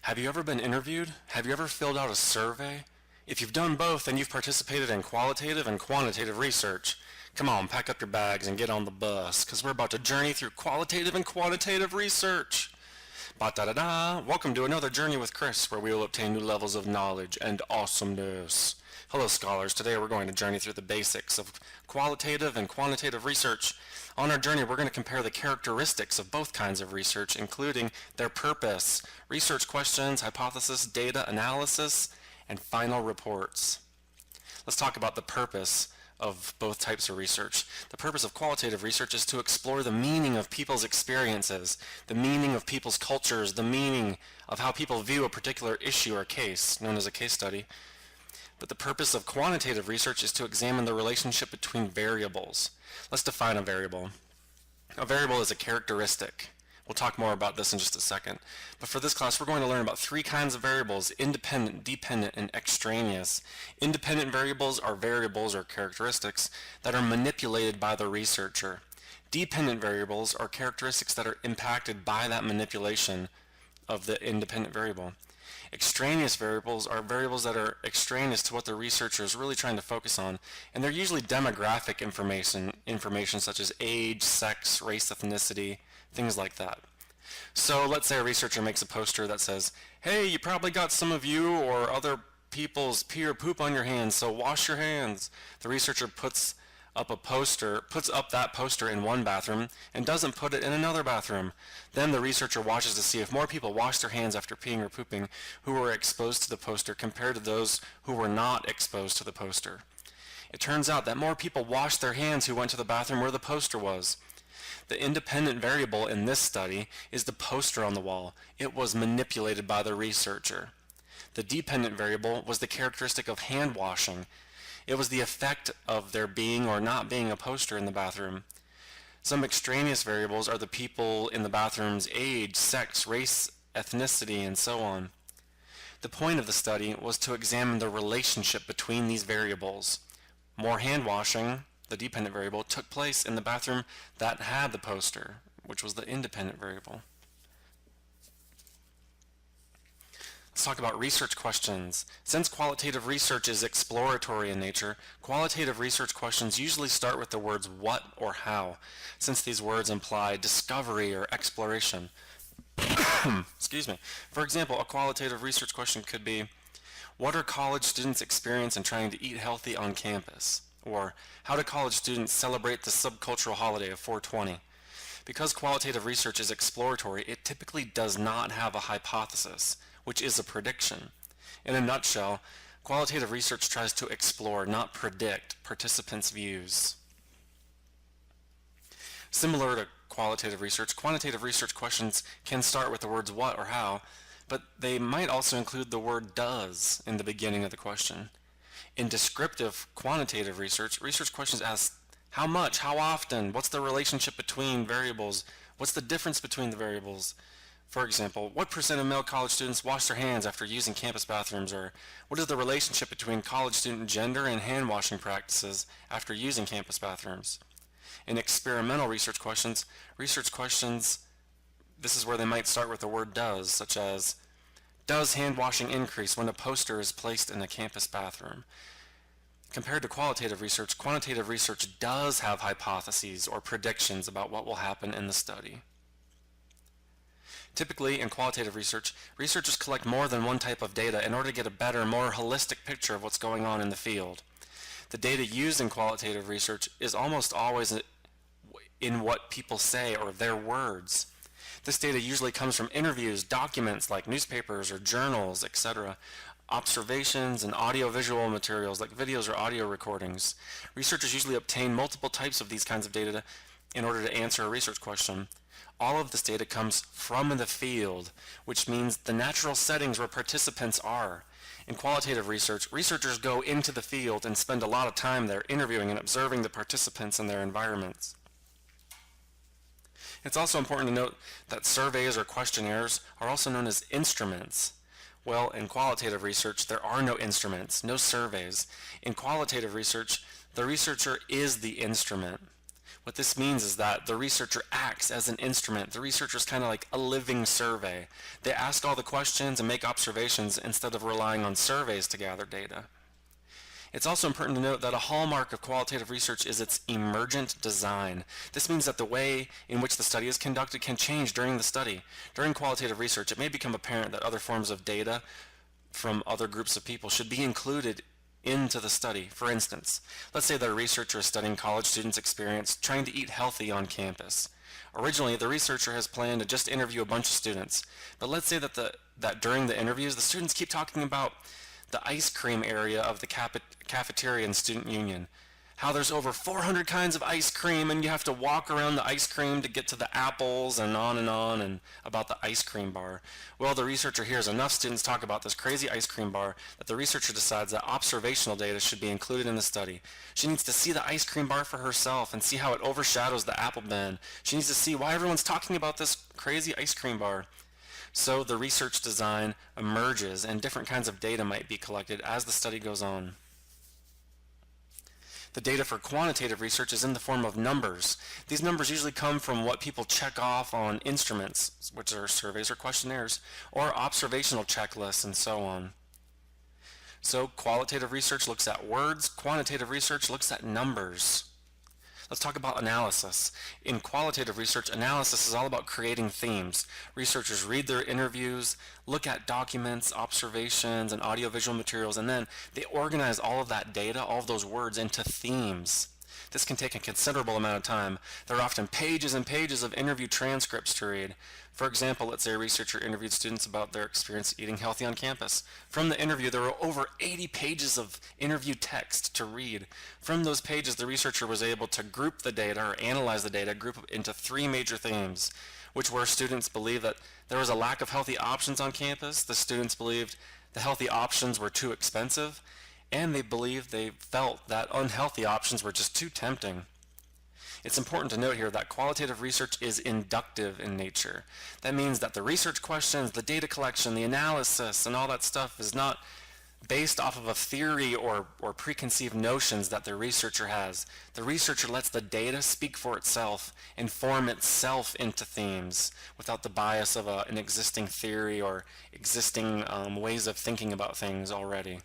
Have you ever been interviewed? Have you ever filled out a survey? If you've done both, then you've participated in qualitative and quantitative research. Come on, pack up your bags and get on the bus, because we're about to journey through qualitative and quantitative research. Ba-da-da-da! Welcome to another Journey with Chris, where we will obtain new levels of knowledge and awesomeness. Hello, scholars. Today we're going to journey through the basics of qualitative and quantitative research. On our journey, we're going to compare the characteristics of both kinds of research, including their purpose, research questions, hypothesis, data analysis, and final reports. Let's talk about the purpose of both types of research. The purpose of qualitative research is to explore the meaning of people's experiences, the meaning of people's cultures, the meaning of how people view a particular issue or case, known as a case study. But the purpose of quantitative research is to examine the relationship between variables. Let's define a variable. A variable is a characteristic. We'll talk more about this in just a second. But for this class, we're going to learn about three kinds of variables: independent, dependent, and extraneous. Independent variables are variables or characteristics that are manipulated by the researcher. Dependent variables are characteristics that are impacted by that manipulation of the independent variable. Extraneous variables are variables that are extraneous to what the researcher is really trying to focus on, and they're usually demographic information such as age, sex, race, ethnicity, things like that. So let's say a researcher makes a poster that says, "Hey, you probably got some of you or other people's pee or poop on your hands, so wash your hands." The researcher puts up that poster in one bathroom and doesn't put it in another bathroom. Then the researcher watches to see if more people wash their hands after peeing or pooping who were exposed to the poster compared to those who were not exposed to the poster. It turns out that more people washed their hands who went to the bathroom where the poster was. The independent variable in this study is the poster on the wall. It was manipulated by the researcher. The dependent variable was the characteristic of hand washing. It was the effect of there being or not being a poster in the bathroom. Some extraneous variables are the people in the bathroom's age, sex, race, ethnicity, and so on. The point of the study was to examine the relationship between these variables. More hand washing, the dependent variable, took place in the bathroom that had the poster, which was the independent variable. Let's talk about research questions. Since qualitative research is exploratory in nature, qualitative research questions usually start with the words what or how, since these words imply discovery or exploration. Excuse me. For example, a qualitative research question could be, what are college students experience in trying to eat healthy on campus? Or, how do college students celebrate the subcultural holiday of 420? Because qualitative research is exploratory, it typically does not have a hypothesis, which is a prediction. In a nutshell, qualitative research tries to explore, not predict, participants' views. Similar to qualitative research, quantitative research questions can start with the words what or how, but they might also include the word does in the beginning of the question. In descriptive quantitative research, research questions ask how much, how often, what's the relationship between variables, what's the difference between the variables. For example, what percent of male college students wash their hands after using campus bathrooms, or what is the relationship between college student gender and hand washing practices after using campus bathrooms? In experimental research questions, this is where they might start with the word does, such as, does hand washing increase when a poster is placed in a campus bathroom? Compared to qualitative research does have hypotheses or predictions about what will happen in the study. Typically, in qualitative research, researchers collect more than one type of data in order to get a better, more holistic picture of what's going on in the field. The data used in qualitative research is almost always in what people say or their words. This data usually comes from interviews, documents like newspapers or journals, etc., observations, and audiovisual materials like videos or audio recordings. Researchers usually obtain multiple types of these kinds of data in order to answer a research question. All of this data comes from the field, which means the natural settings where participants are. In qualitative research, researchers go into the field and spend a lot of time there interviewing and observing the participants and their environments. It's also important to note that surveys or questionnaires are also known as instruments. Well, in qualitative research, there are no instruments, no surveys. In qualitative research, the researcher is the instrument. What this means is that the researcher acts as an instrument. The researcher is kind of like a living survey. They ask all the questions and make observations instead of relying on surveys to gather data. It's also important to note that a hallmark of qualitative research is its emergent design. This means that the way in which the study is conducted can change during the study. During qualitative research, it may become apparent that other forms of data from other groups of people should be included into the study. For instance, let's say that a researcher is studying college students' experience trying to eat healthy on campus. Originally, the researcher has planned to just interview a bunch of students, but let's say that during the interviews, the students keep talking about the ice cream area of the cafeteria and student union. How there's over 400 kinds of ice cream and you have to walk around the ice cream to get to the apples and on and about the ice cream bar. Well, the researcher hears enough students talk about this crazy ice cream bar that the researcher decides that observational data should be included in the study. She needs to see the ice cream bar for herself and see how it overshadows the apple bin. She needs to see why everyone's talking about this crazy ice cream bar. So the research design emerges and different kinds of data might be collected as the study goes on. The data for quantitative research is in the form of numbers. These numbers usually come from what people check off on instruments, which are surveys or questionnaires, or observational checklists and so on. So qualitative research looks at words, quantitative research looks at numbers. Let's talk about analysis. In qualitative research, analysis is all about creating themes. Researchers read their interviews, look at documents, observations, and audiovisual materials, and then they organize all of that data, all of those words, into themes. This can take a considerable amount of time. There are often pages and pages of interview transcripts to read. For example, let's say a researcher interviewed students about their experience eating healthy on campus. From the interview, there were over 80 pages of interview text to read. From those pages, the researcher was able to group the data or analyze the data, group it into three major themes, which were students believed that there was a lack of healthy options on campus, the students believed the healthy options were too expensive, and they felt that unhealthy options were just too tempting. It's important to note here that qualitative research is inductive in nature. That means that the research questions, the data collection, the analysis, and all that stuff is not based off of a theory or preconceived notions that the researcher has. The researcher lets the data speak for itself and form itself into themes without the bias of an existing theory or existing ways of thinking about things already.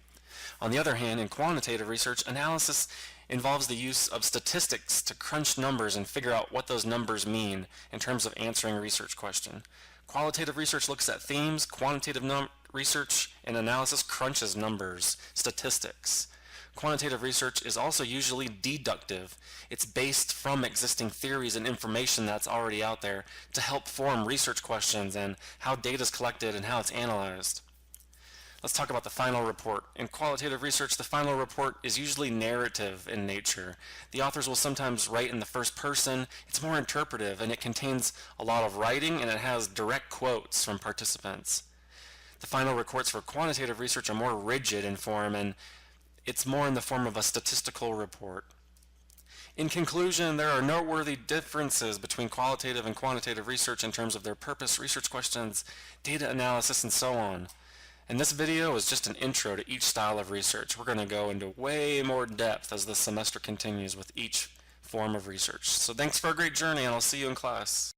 On the other hand, in quantitative research, analysis involves the use of statistics to crunch numbers and figure out what those numbers mean in terms of answering a research question. Qualitative research looks at themes, quantitative research and analysis crunches numbers, statistics. Quantitative research is also usually deductive. It's based from existing theories and information that's already out there to help form research questions and how data is collected and how it's analyzed. Let's talk about the final report. In qualitative research, the final report is usually narrative in nature. The authors will sometimes write in the first person. It's more interpretive, and it contains a lot of writing, and it has direct quotes from participants. The final reports for quantitative research are more rigid in form, and it's more in the form of a statistical report. In conclusion, there are noteworthy differences between qualitative and quantitative research in terms of their purpose, research questions, data analysis, and so on. And this video is just an intro to each style of research. We're going to go into way more depth as the semester continues with each form of research. So thanks for a great journey, and I'll see you in class.